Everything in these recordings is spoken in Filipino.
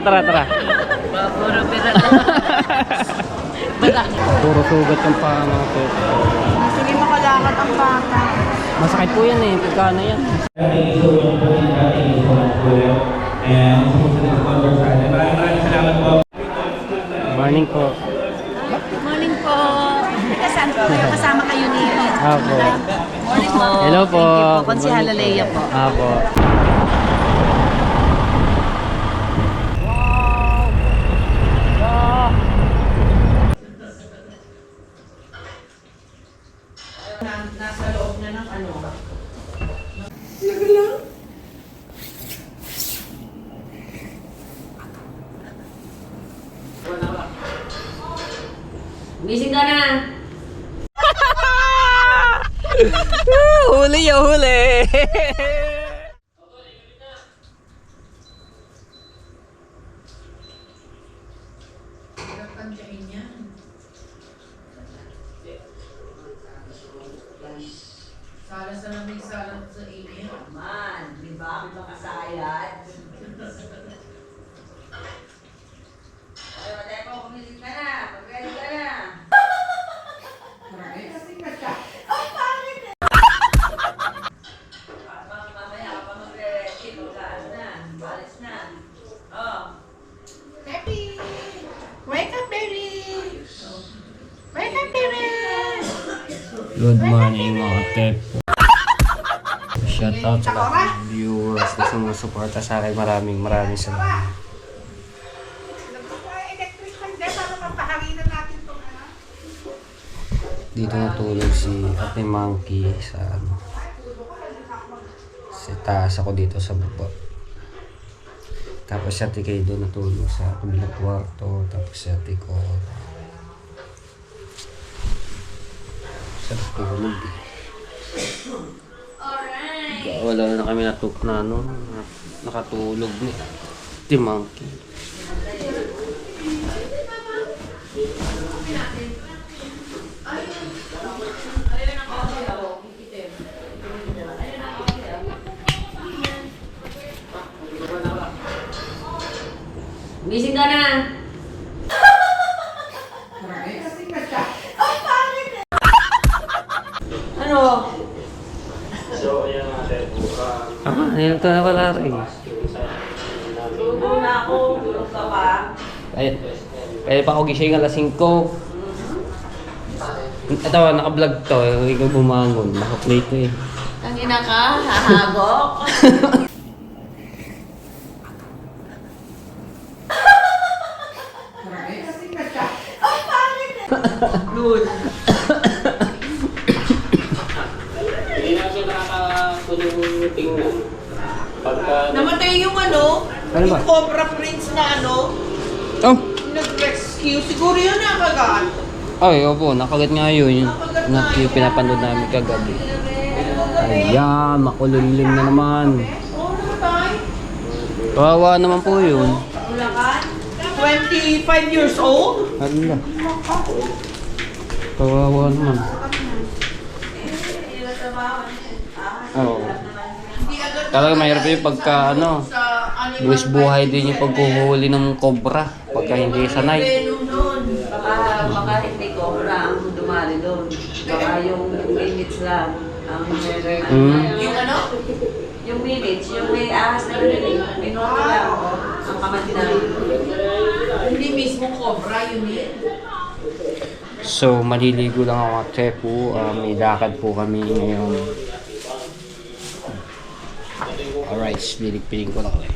tara. Puro pera. Puro sugat yung paa mga pet. Sige, makalakad ang bata. Masakit po yan eh. Pagkano yan? Morning po. Morning po. Kasama po kayo? Kasama kayo ni... Apo. Morning po. Hello po. Thank you po. Konsihal Leia po. Apo. Nasa loob na ng ano. Gising ka na. Huli ya huli. Sala sa lamig, sala sa inyo. Man, di ba? May makasayad. Ay, wala po, kumilig ka na. Pag-ready ka na. Kasing ka siya. Ang pangit eh! Mamaya ka pa mag-ready. Pagkaan na. Balis na. Oh. Happy! Wake up, baby! Wake up, baby! Good morning mga tep. Shout out sa lahat ng viewers na sumusuporta sa akin. Maraming salamat. Dito natulog si Ate Monkey sa ano. Sa taas ako dito sa baba. Tapos si Ate Kay doon natulog sa kabilang kwarto. Tapos si Ate ko sa tulog eh. Wala na kami na ano, nakatulog ni Ate Monkey. Gising ka na. Kasing ka siya. Ang pangit eh! Ano? Ayun to na pala rin. Tulog na ako. Tulog ka pa. Kaya pa ako gising alas 5. Ito, naka-vlog to. Ikaw bumangon. Naka-play to eh. Ang ina ka, hahagok. Kasing ka siya. Ang pangit eh! Good. Hindi na siya nakakatulong tingnan. Namatay yung ano? Ano ba? Yung Cobra Prince na ano? Oh! Nag-rescue. Siguro yun nakagat. Ay, opo. Nakagat nga yun. Yung pinapanood namin kagabi. Ayan, makulimlim na naman. Oo, namatay. Kawawa naman po yun. Ulakan? 25 years old? Hala. Kawawa naman. Oo. Talaga mahirap yung pagka ano, buwis buhay din yung pagkuhuli ng cobra pagka hindi sanay. Baka hindi cobra ang dumali doon. Baka yung minutes lang ang Yung ano? Yung minutes, yung may ahas na rin. Minuto lang ang kamantinan. Hindi mismo cobra yun eh. So, maliligo lang ako at Tepu. May lakad po kami ngayon. Alright, liligpiling ko lang ulit.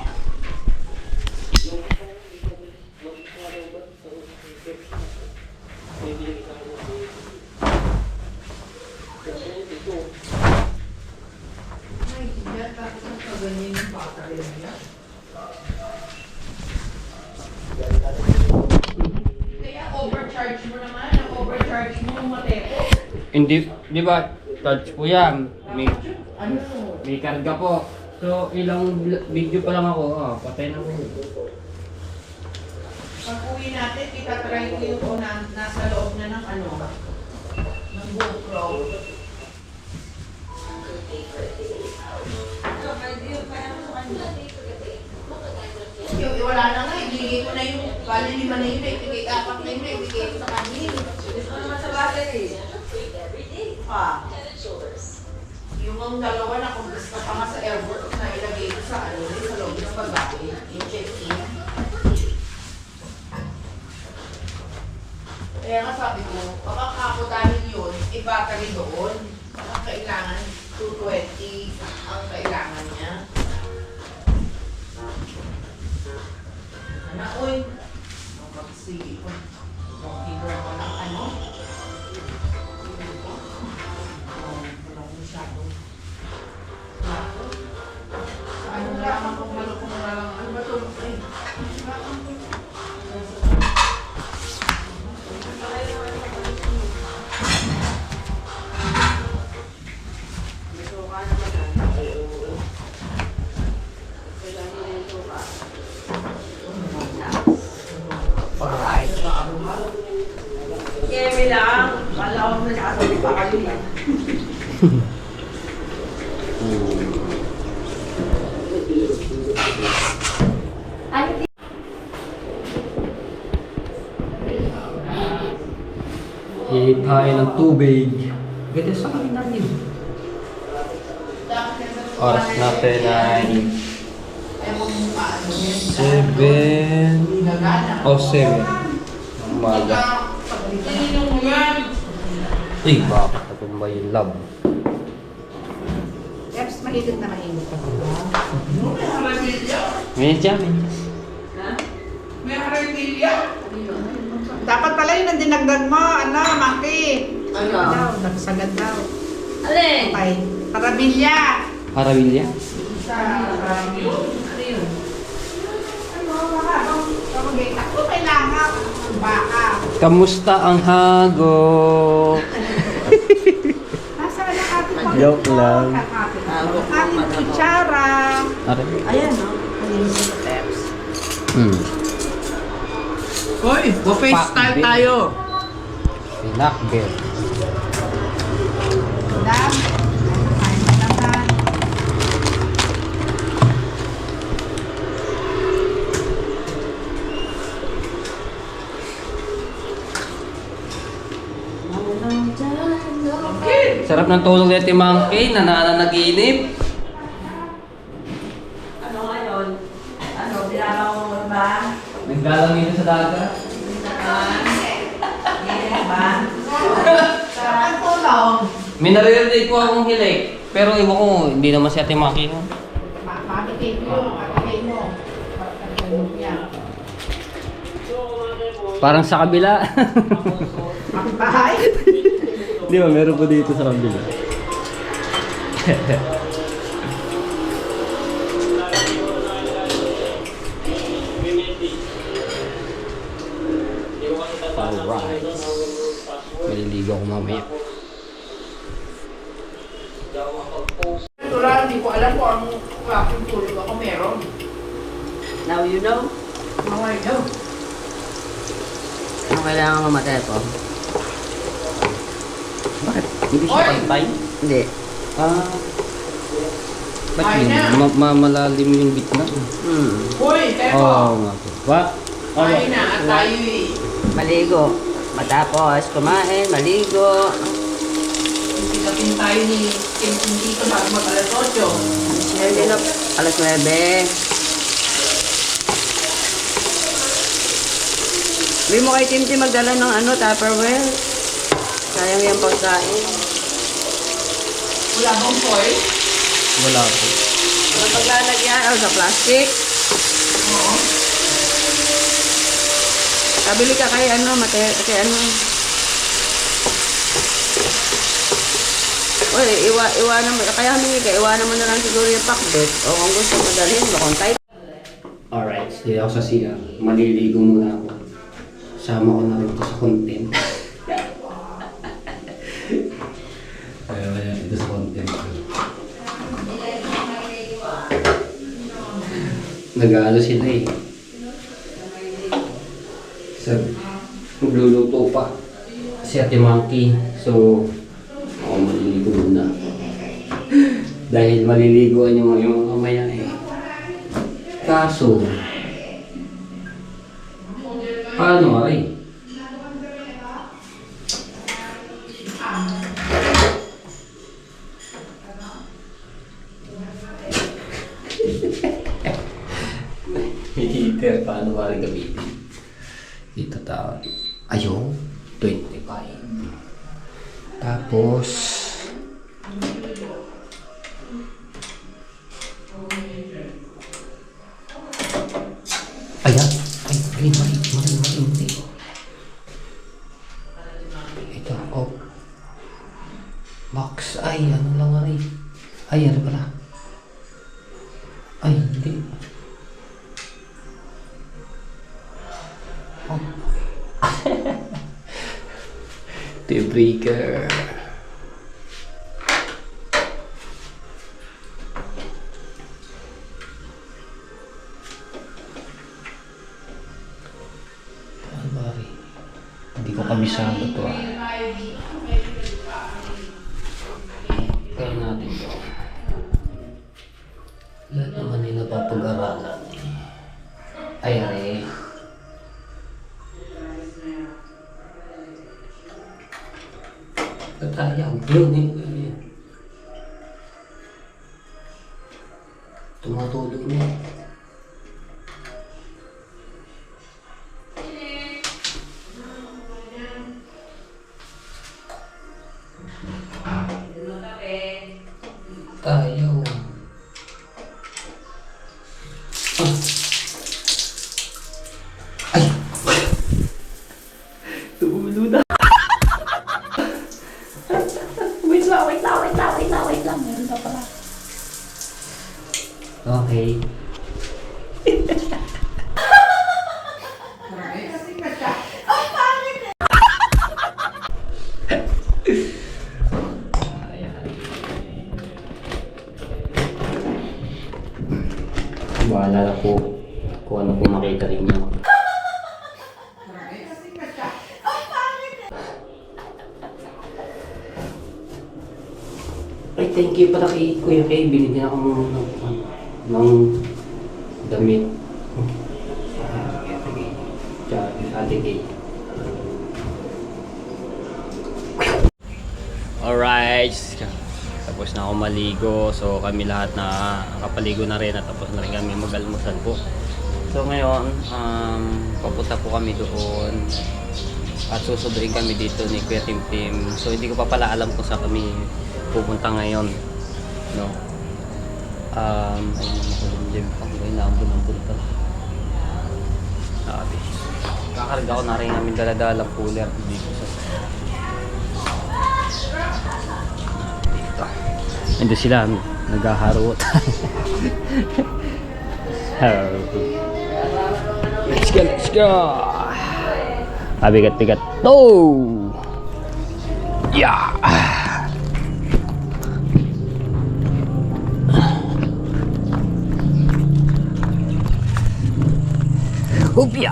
Kaya overcharge mo naman, overcharge mo matepo. Hindi, di ba? Touch po yan. Ano? May karga po. So, ilang video pa lang ako. Patay na po. Pag uwi natin, itatry ko yung kung nasa loob na ng ano, ng GoPro. Wala na nga, hindi Bali 5 na yun, ibigay 4 na yun, ibigay ko sa kanil. Gusto naman sa battery. Pa. Yung ang dalawa na kung gusto pa nga sa airport na ilagay ko sa ano, sa loob ng bagay, yung check-in. Kaya nga sabi ko, baka kako dahil yun, i-battery doon. Ang kailangan, 220 ang kailangan niya. Ano, oy? Ang magsige ko. Mag-figure ko ng ano. Walang masyado. Ano lang kung malukong na lang. Ano ba ito? Kemi lang. Kala ko nagkakasabi pa kayo yan. Ihain ng tubig. Ganda sa kanina yun. Oras natin ay 7 o 7 umaga. Ay, bakit ito ba yung love? Eps, mahigit na mahigit ka. Medya? Ha? May harimilya? Dapat pala yun ang dinagdag mo, ano, Maki. Ano? Daw, nagsagad daw. Alin? Okay. Parabilya. Parabilya? Ano yun? Ano, baka, kamagay. Ako kailangan. Baka. Kamusta ang hago? Nasa na ating pang- Joke lang. Hago po, Ating madamo. kutsara. Are? Ayan, no? Malinis sa steps. Hoy, buffet style Pakbit. tayo. Pinakbet. Dam. Kain na naman. Sarap ng tulog ni Ate Monkey, nananaginip. Ano ngayon? Ano, dinalaw mo ba? Naglalamig sa dagat. Ganyan ba? Ang tulong. May naririnig ko akong hilik. Pero iwan ko, hindi naman si Ate Monkey. No? Mapipit mo. Mapipit mo. Pagkakulog niya. Parang sa kabila. Kapitbahay. Di ba, meron po dito sa kabila. Alright. Maliligo ako mamaya. Natural, hindi ko alam kung ang klaseng tulog ako meron. Now you know? Mga ino. Ano kailangan mamatay po? Bakit? Hindi siya Oy! pantay? Hindi. Ah. Ba't Ay yun? na. Malalim yung gitna. Hoy, Teko. Oo nga po. Ba? Ay na, at tayo Maligo. Matapos kumain, maligo. Pinapin tayo ni Kim dito bago mag-alas 8. Ngayon din alas 9. Hindi mo kay Timti magdala ng ano, Tupperware. Sayang yung pagkain. Wala bang foil? Wala po. Walang paglalagyan, sa plastic. Oo. Kabili ka kay ano, kay ano. Uy, iwanan mo, kaya humingi ka, iwanan mo na lang siguro yung pakbet. O kung gusto mo dalhin mo, kung type. Alright, stay ako sa CR. Maliligo muna ako. Sama ko na rin ito sa content. Kaya ito sa content. Nag-aalo sila eh. Magluluto pa si Ate Monkey. So, ako maliligo muna. Dahil maliliguan yung mamaya eh. Kaso, ano ay? Heater, paano ba rin gamitin? Dito tayo. Ayun, 25. Tapos, ayan. Ay, mali. Ito, oh. Max, ay, ano lang nga rin. Ay, ano pala? Ay, hindi. Oh. The breaker. Mari. Hindi ko kabisado to ah. Kaya natin to. Lahat naman nila papag-aralan. Ay, ay. Tatayang. Yun. Tumatulog na. Tayo. Ay! Tumulo na. Wait lang. Meron pa pala. Okay. Bahala na po kung ano po makita rin niyo. Ay, thank you pala kay Kuya Kay. Binigyan ako ng damit. Ate Kay. Alright. Tapos na ako maligo. So kami lahat na nakapaligo na rin at tapos na rin kami mag-almusal po. So ngayon, papunta po kami doon at susunduin kami dito ni Kuya Tim Tim. So hindi ko pa pala alam kung saan kami pupunta ngayon. No? Ayun naman ako yung gym pang ngayon na ambun-ambun pa. Sabi. Kakarga ko na rin namin daladalang cooler dito sa dito. Ando sila naghaharot. Let's go. Bigat-bigat. No! Yeah! Hupya!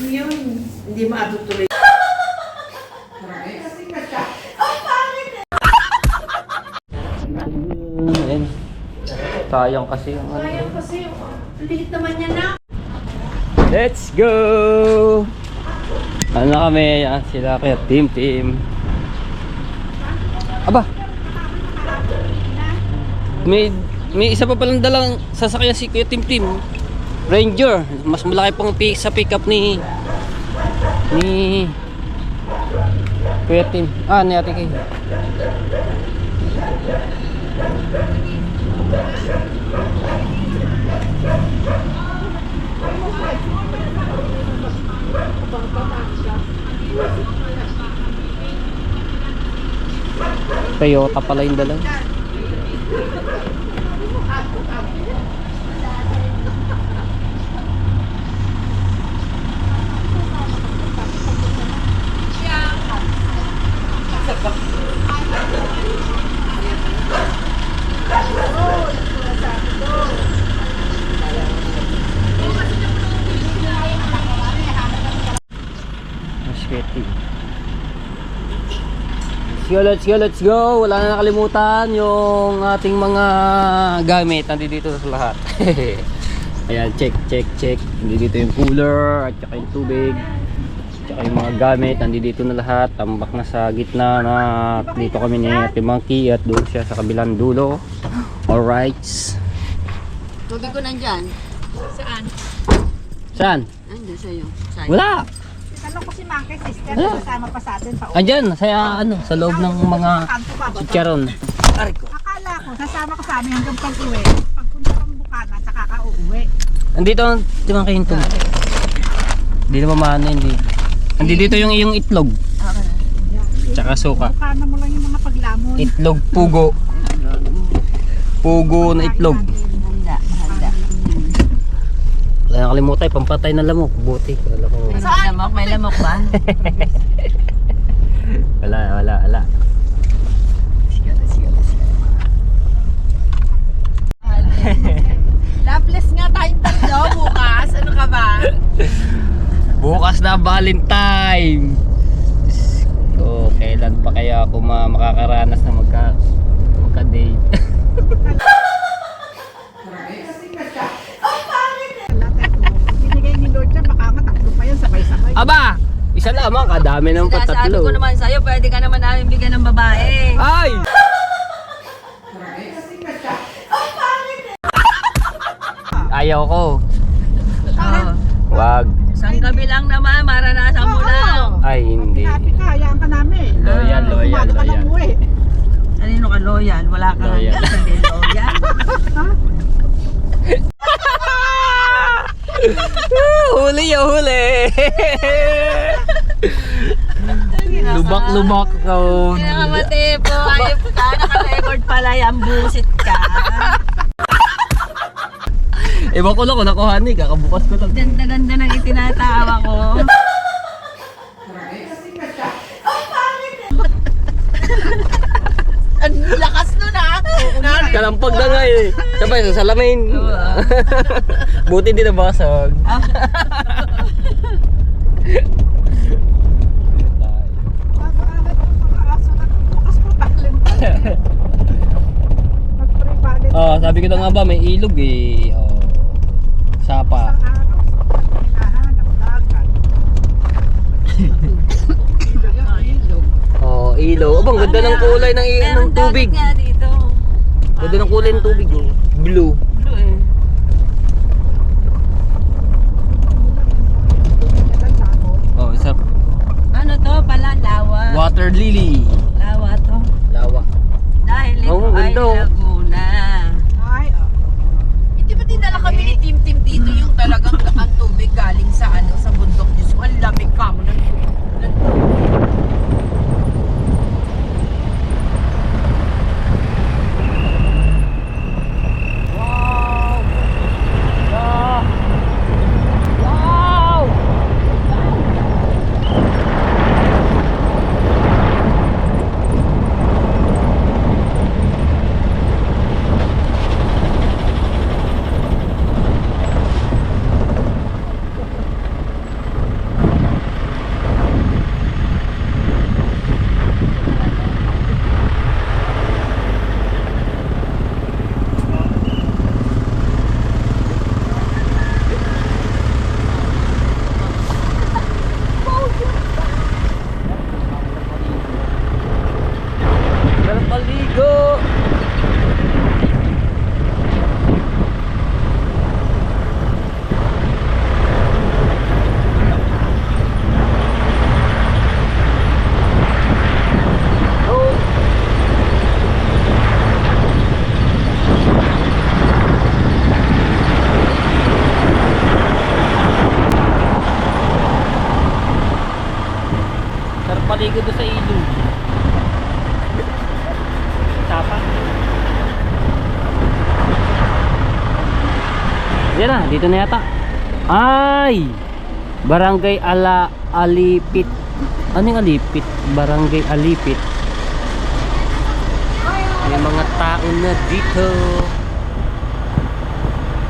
Yun, hindi matutuloy. Ayan. Sayang kasi yung ano. Sayang kasi yung liit naman niya na. Let's go! Ano na kami? Yan, sila kaya Tim. Aba! May isa pa palang dalang sasakyan si Kuya Tim. Ranger. Mas malaki pang sa pickup ni Kuya Tim. Ni Ate Kay. Toyota pala yung dala. Let's go, let's go. Wala na nakalimutan yung ating mga gamit. Nandito sa lahat. Ayan, check. Nandito yung cooler at saka yung tubig. Tsaka yung mga gamit, nandito na lahat. Tambak na sa gitna na dito kami ni Ate Monkey at doon siya sa kabilang dulo. Alright. Tubig ko nandyan. Saan? Andun sa'yo. Wala. Tanong ko si Monkey, sister, Wala. kasama pa sa atin pa. Andyan, sa loob ng mga chicharon. Akala ko, sasama ka sa amin hanggang pag-uwi. Pagpunta kang Bukana, saka ka uuwi. Andito, Ate Monkey yung tubig. Hindi naman maano, hindi. Andito yung iyong itlog. Tsaka suka. Bukana mo lang yung mga paglamon. Itlog pugo. Pugo na itlog. Handa. Wala nakalimutan, pampatay na lamok. Buti. Wala ko. May lamok ba? Wala. Loveless nga tayong tatlo bukas. Ano ka ba? Bukas na Valentine. So, kailan pa kaya ako makakaranas na magka-date? Binigay ni Lord siya, baka mataklo pa yan, sabay-sabay. Aba! Isa lamang, kadami ng Sinasabi patatlo. ko naman sa'yo, pwede ka naman namin bigyan ng babae. Ay! Ayaw ko. Oo. Wag. Isang gabi lang naman, maranasan mo lang. Ay, hindi. Happy ka, hayaan ka namin. Loyal. Umaga ka lang uwi. Kanino ka loyal? Wala ka lang Loyal. yan. Hindi loyal. Huli. Lubak ko. Kinamate po. Ayop ka. Naka-record pala yan. Busit ka. Ewan ko lang kung nakuha ni, kakabukas ko lang. Ganda-ganda ng itinatawa ko. Ang lakas nun ah. Kalampag na nga eh. Sabay sa salamin. Buti hindi nabasag. Bukas po Valentine. Nag-pre-valentine. Sabi ko na nga ba, may ilog eh. Sapa. Isang araw, hinahanap dagat. Ilaw. Abang, ganda ng kulay ng tubig. Meron dagat nga dito. Ganda ng kulay ng tubig oh. Blue. Blue eh. Isa. Ano to pala? Lawa. Water lily. Lawa to. Lawa. Dahil ito Oo, ay ganda, oh. Laguna. Ay, Hindi ba dinala kami ni Tim dito yung talagang ang tubig galing sa sa bundok niyo. So, ang lamig ka mo ng Paligo. Paligo doon sa ilog. Tapa. Yan na, dito na yata. Ay! Barangay Alipit. Ano yung Alipit? Barangay Alipit. May mga tao na dito.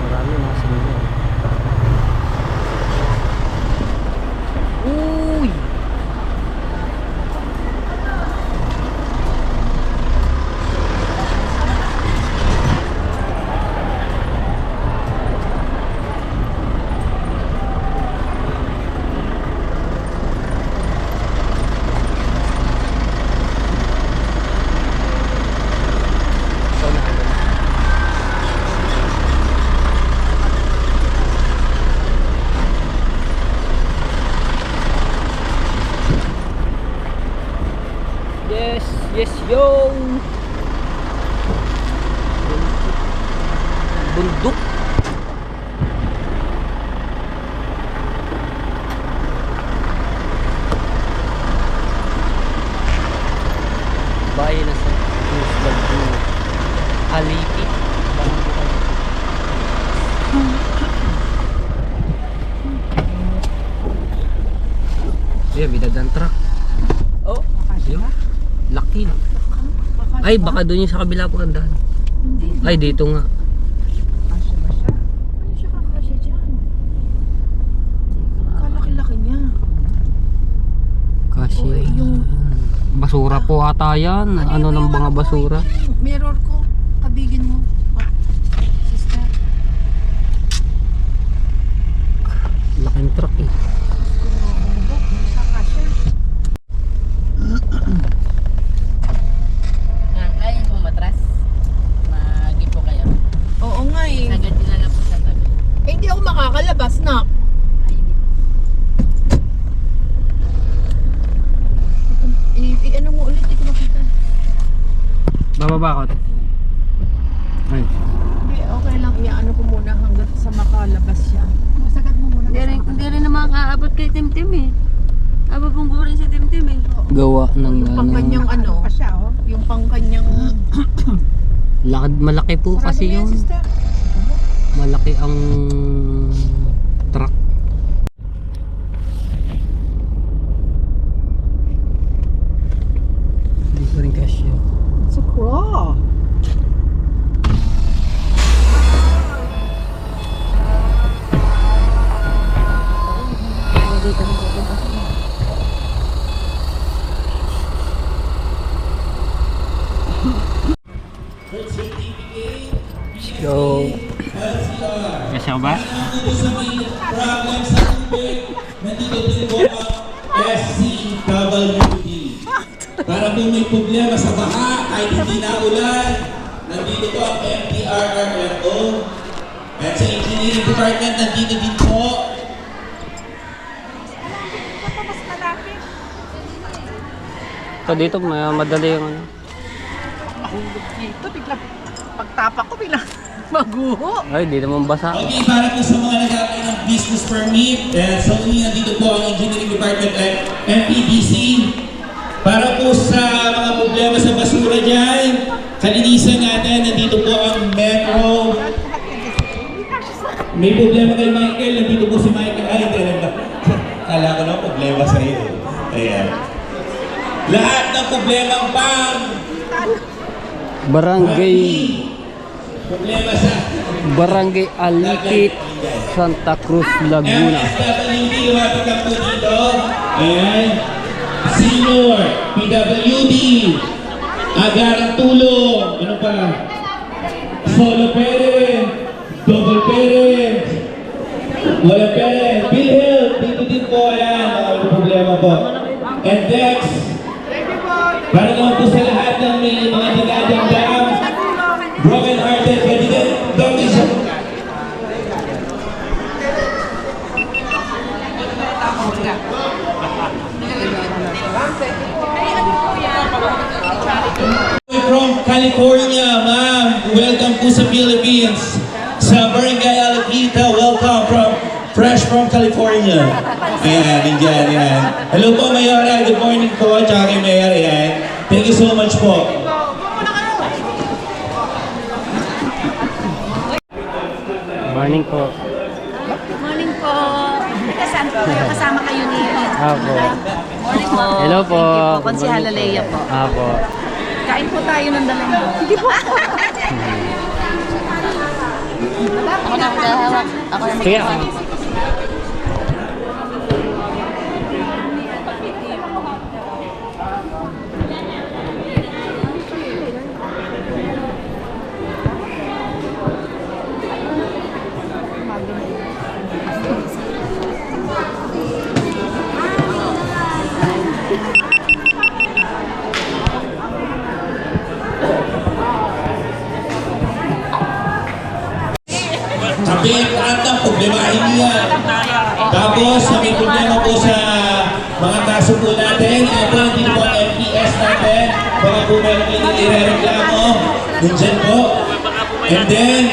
Marami mga sinyo. Uy! Yes, yo! Bundok. Bayan na sa Laguna. Alipi. Yeah, bidadang truck. Oh, yun. Laki. Ay, baka doon yung sa kabila po ang daan. Ay, dito nga. Kasya ba siya? Ano siya kakasya dyan? Kalaki-laki niya. Kasi Oo, yung- basura po ata yan. Ano ng mga basura? Yung mirror ko. Kabigin mo. Ah, sister. Laking truck eh. Bundok. Sa kasya. Kaya po matras. Magipo kayo. Oo nga eh. Sagad din na lang po sa tabi. Eh, hindi ako makakalabas na. Ay, hindi po. Ano mo ulit? Hindi ko makita. Bababa ako. Ay. Hindi, okay lang. Iyaano ko muna hanggang sa makalabas siya. Masagat mo muna. Hindi rin naman kaabot kay Timtim eh. Ababunggo rin si Timtim eh. Gawa ng Yung pangkanyang ano. Pa siya, oh. Yung pangkanyang... lakad, malaki po kasi yun. Sister. Malaki ang truck. Hindi ko rin kasya. It's a craw. So, kasya ba? Nandito din po ang SCWD. Para kung may problema sa baha, ay hindi na ulan, nandito po ang MTRRMO. At sa Engineering Department, nandito din po. Mas malaki. So dito madali yung ano. Dito, bigla. Pagtapak ko, bigla. Maguho. Ay, di naman basa. Okay, para po sa mga nag-apply ng business permit, so nandito po ang Engineering Department at MPDC. Para po sa mga problema sa basura dyan, kalinisan natin, nandito po ang Metro. May problema kay Michael, nandito po si Michael. Ay, hindi na. Kala ko na problema sa iyo. Ayan. Lahat ng problemang pang Barangay problema sa Barangay Alipit, Santa Cruz, Laguna. MSWD, lumapit ka po dito. Ayan. Senior, PWD, Agarang Tulong, ano pa? Solo parent, double parent, wala parent, PhilHealth, dito din po, ayan, mga problema po. And Dex, para naman po sa lahat ng may mga dinadamdam, broken hearted, pwede din, don't siya. From California, ma'am. Welcome po sa Philippines. Sa Barangay Alapita, welcome fresh from California. Ayan, Indian, ayan. Hello po, Mayora. Good morning po. Tsaka kay Mayor, ayan. Thank you so much po. Morning po. Morning po. Saan po kayo? Kasama kayo ni... Apo. Morning po. Hello po. Thank you po. Konsihal Leia po. Apo. Kain po tayo ng dalang. Sige po. Ako na maghahawak. Ako na Sige. Sabi lahat ng problemahin niya. Tapos, may problema po sa mga kaso po natin. Ito, hindi po ang FPS natin. Baka po meron inireklamo. Nandyan po. And then,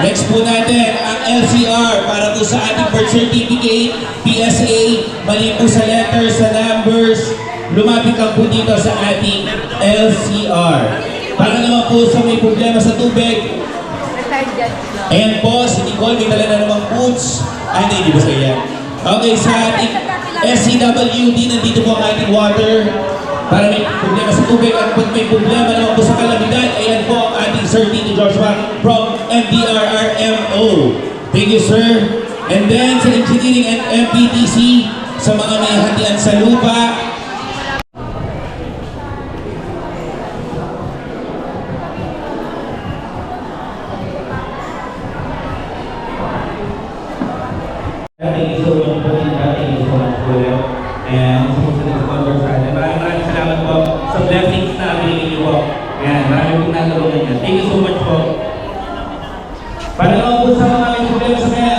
next po natin, ang LCR para po sa ating birth certificate, PSA, mali po sa letters, sa numbers, lumapit lang po dito sa ating LCR. Para naman po sa may problema sa tubig, ayan po, si Nicole, may dala na namang boots. Ay, hindi ba sa iyan? Okay, sa ating SCWD, nandito po ang ating water. Para may problema sa tubig at pag may problema naman po sa kalamidad, ayan po ang ating Sir Tito Joshua from MDRRMO. Thank you, sir. And then sa engineering and MPTC, sa mga may hatian sa lupa, thank you so much po, thank you so much po. And sumunod sa sponsor sa atin. Maraming salamat po sa blessings na binigay niyo po. Ayan, maraming pong natulungan niya. Thank you so much po. Para naman po sa mga may problema sa mga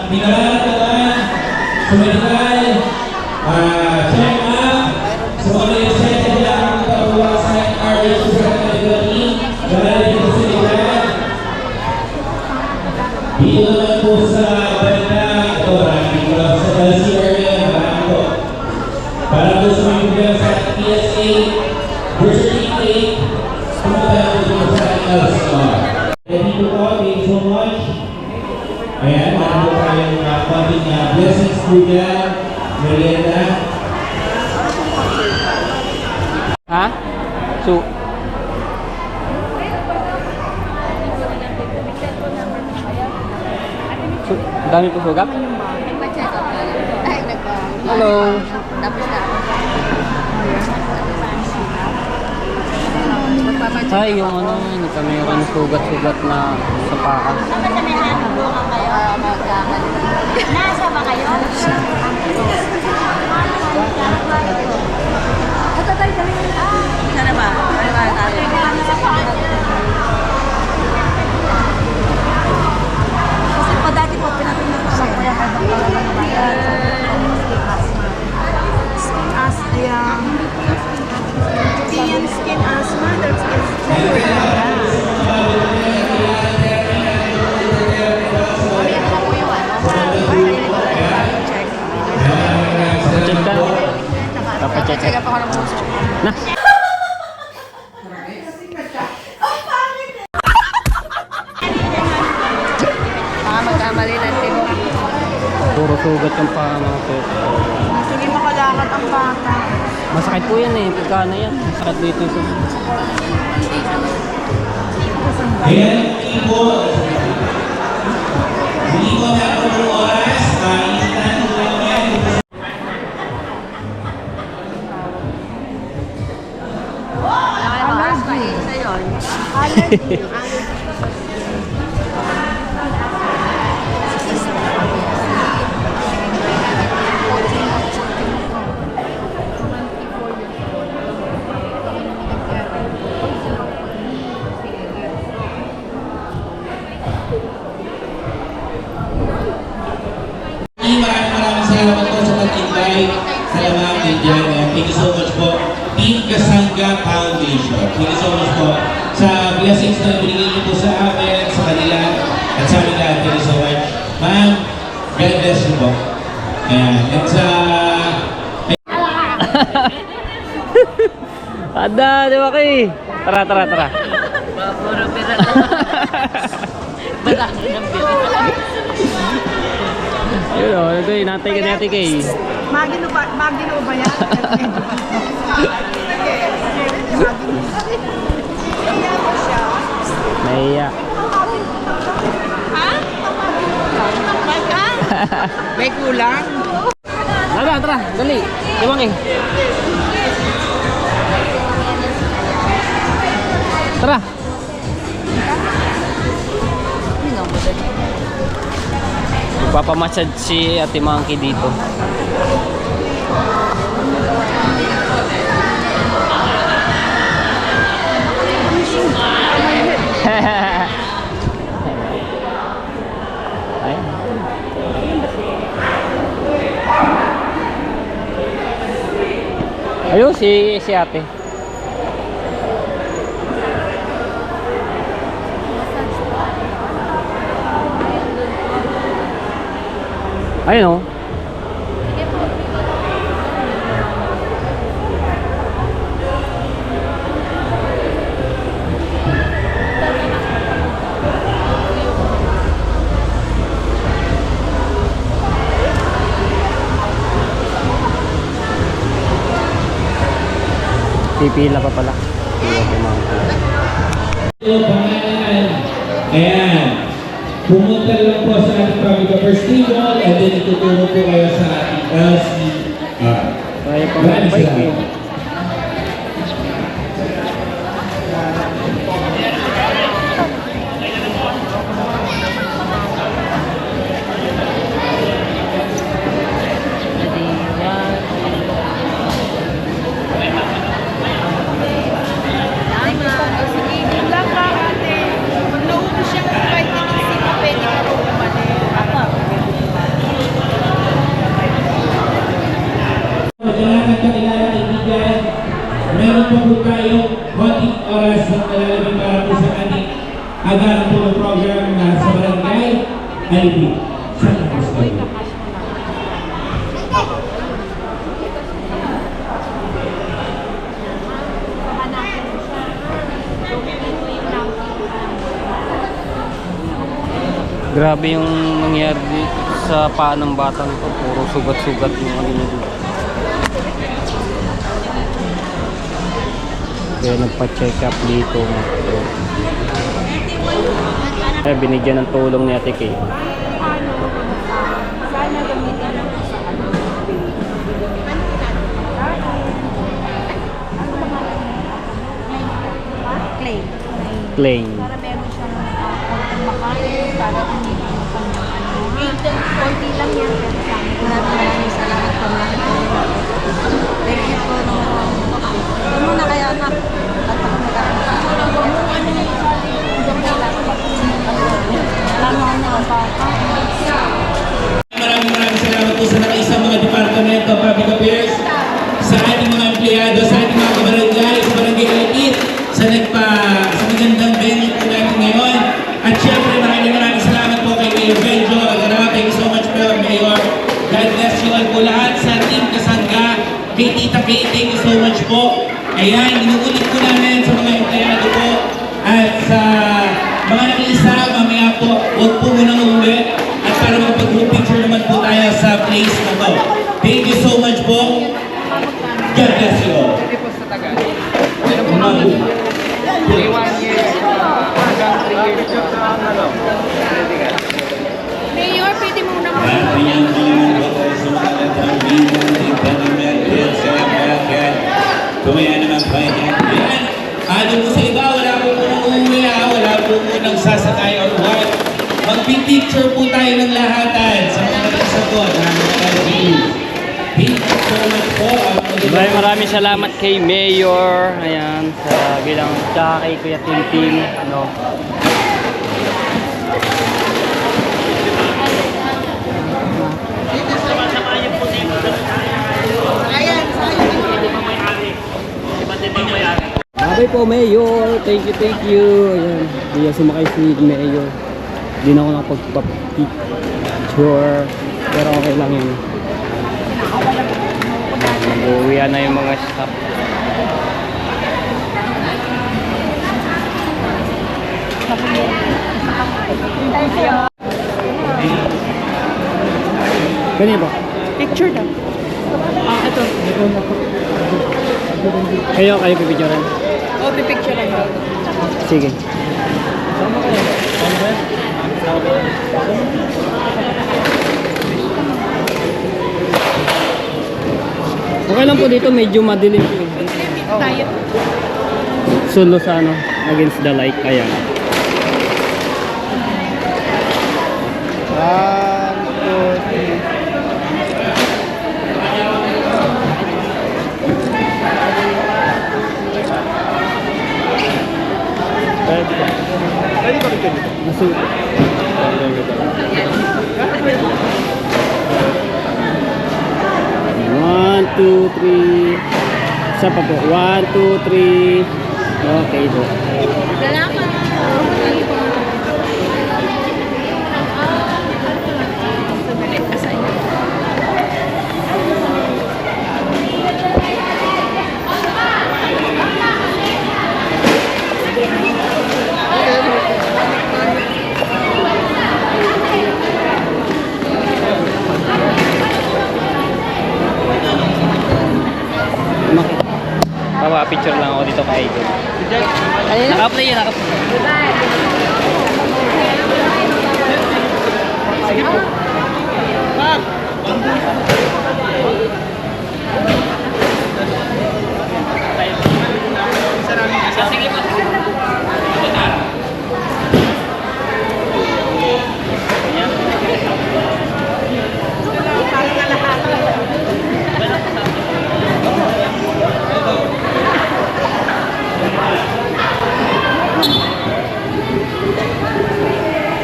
pinaralan, sa medical, check up, sa mga may excited nila ang kapawa sa RH sa medical team, maraming po sa medical. Dito naman po sa banda, ito, maraming po sa LCR area, maraming po. Para po sa mga problema sa PSA, birth certificate, pumunta po dito sa LCR. Thank you po, thank you so much. Ayan, meron po tayong konting blessings po dyan, merienda. Ha? So, dami po sugat? Hello. Ay, yung ano, hindi kami yung sugat-sugat na sa paa. Nasa ba kayo? Sana ba? Ano ba tayo? Kasi po dati po pinatingnan ko siya. Skin asthma. Skin asthma. That's Check ka? Papacheck ka? Na? baka magkamali natin. Puro sugat yung paa mga po. Hindi makalakad ang bata. Masakit po yan eh. Pagka na yan. Masakit dito sa... Ayan, hindi po na po ng oras, initan po lang yan. Nakakabahas pa eh. Sa yun. Maraming salamat po sa pag-invite sa lamang Indian. Thank you so much po. Team Kasanga Foundation. Thank you so much po sa blessings na binigay niyo po sa amin, sa kanila, at sa amin lahat. Thank you so much. Ma'am, God bless you po. Ayan. At sa... Ada, di ba kayo? Tara, tara, tara. Puro pera. Yun o, ito yung natay ka natin kayo. Magino ba yan? Naiya. May kulang. Tara, tara, dali. Diwang eh. Tara. Papamassage si Ate Monkey dito. Ay. Ayun, si ate. Ayun, oh. Pipila pa pala. So, pangalan. Ayan. Pumunta lang po sa ating public affairs table and then ituturo po kayo sa ating LCR. Kaya pa Maraming mag-bike eh. salamat. Sige, yun lang ba ate? Pag naubos yung vitamin C mo, pwede ka rin umalis. Magandang kakilala kaibigan. Meron pa po tayong konting oras na nalalagay para po sa ating agarang tulong program na sa barangay Alibig sa Tapos. Grabe yung nangyari dito sa paa ng batang to. Puro sugat-sugat yung ano nito. Kaya nagpa-check up dito. Kaya binigyan ng tulong ni Ate Kay. Sana gamitin mo sa ano. Clay. Plain. Para meron siyang konting makain, para hindi ka konti lang yan. Maraming salamat po lahat po. Thank you po. Ito muna kaya anak. At ako Maraming salamat po sa nakaisang mga departamento, public affairs, sa ating mga empleyado, sa ating mga kabarangay, sa barangay Alipit, sa magandang venue po natin ngayon. At syempre maraming salamat po kay Mayor Benjo. Thank you so much po, Mayor. God bless you all po lahat sa Team Kasangga. Kay Tita Kay, thank you so much po. Ayan, inuulit po namin sa mga empleyado po. At sa mga nakiisa, mamaya po, huwag po munang umuwi. At para magpag-group picture naman po tayo sa place na to. Thank you so much po. God bless you all. Mayor, pwede mo naman. Tumaya naman pa yan. Ano po sa iba, wala po munang umuwi, wala po munang sasakay or what. Mag-picture po tayo ng lahatan sa mga nagsagot. Thank you so much po. Maraming salamat kay Mayor. Ayan, sa bilang tsaka kay Kuya Tintin. Ano. Babay po, Mayor. Thank you. Ayan, hindi sumakay si Mayor. Hindi na ako nakapag-picture. Pero okay lang yun. Mag-uwian na yung mga staff. Ganyan ba? Picture daw. Ito. Kayo pipicturean? Oh, picture lang daw. Sige. Okay lang po dito, medyo madilim po. Dito tayo. Sulo sa ano, against the light, kaya. One, two, three. Isa pa po. 1, 2, 3. Okay po. Salamat. Picture lang ako dito kay Idol. Naka-play yun, naka-play.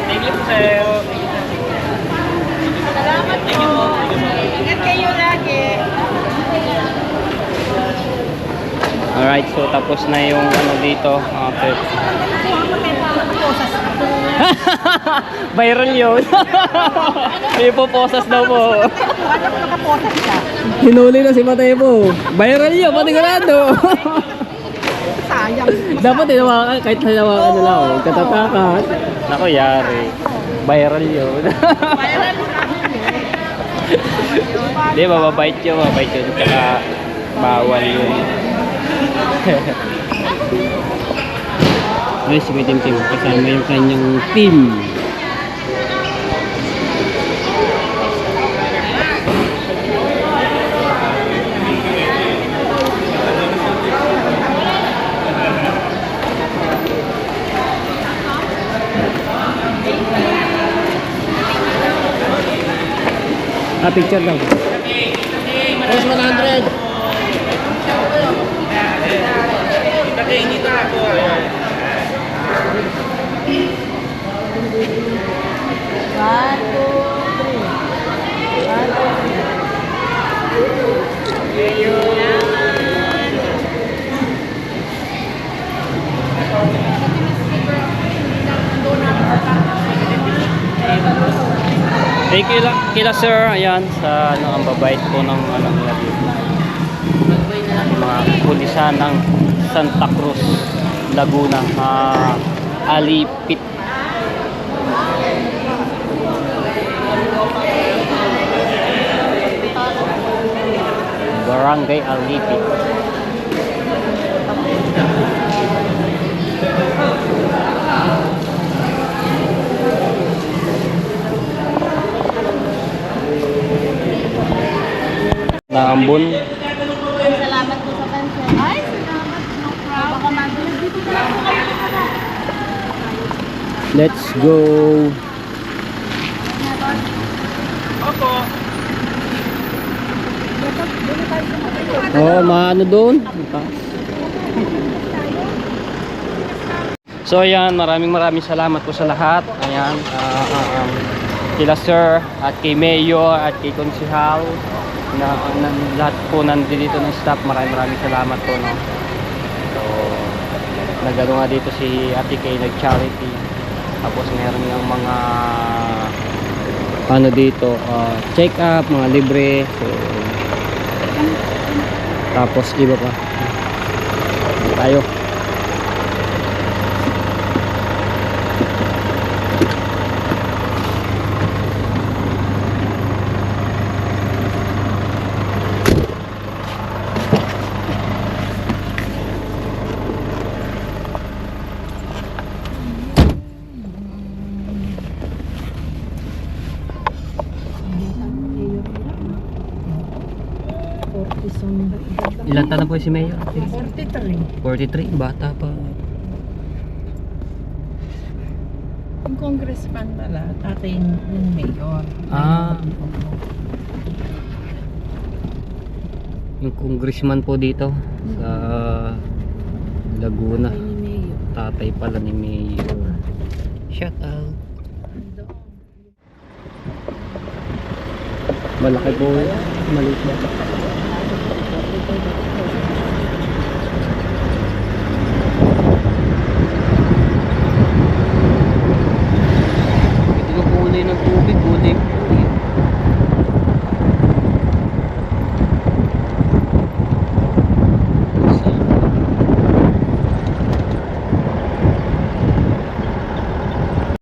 Thank you po sa'yo. Salamat po. Ingat kayo lagi. Alright, so tapos na yung ano dito. Okay. Viral yun. May poposas daw po. Anak nakaposas siya. Hinuli na si Mateo po. Viral yun, patigurado. Sayang. Dapat hinawakan, kahit hinawakan na lang. Oh. Katatakas. Nako, yari. Viral yun. Viral sa akin Hindi, mababait yun. Mababait yun. Saka bawal yun. Ay, si May Tim kasama yung kanyang team. Picture daw. Post 100. Thank you lang kila sir, ayan sa ano, ang babait po ng ano nila dito. Mga pulisan ng Santa Cruz, Laguna, Alipit. Barangay Alipit. Naambon. Salamat po sa pension. Ay, salamat. No problem. Baka magulat dito na lang po kayo. Let's go. Oh, maano doon? So ayan, maraming salamat po sa lahat. Ayan, kila sir at kay mayor at kay konsihal na lahat po nandito ng staff. Maraming salamat po, no. So nagano nga dito si Ate Kay, nag-charity. Tapos meron ng mga ano dito, check up, mga libre. So tapos iba pa tayo. Ilan taon na po si Mayor? 43. 43, bata pa. Yung congressman pala, tatay yung mayor. Yung congressman po dito sa Laguna. Tatay pala ni Mayor. Shout out. Malaki po. Maliit ba?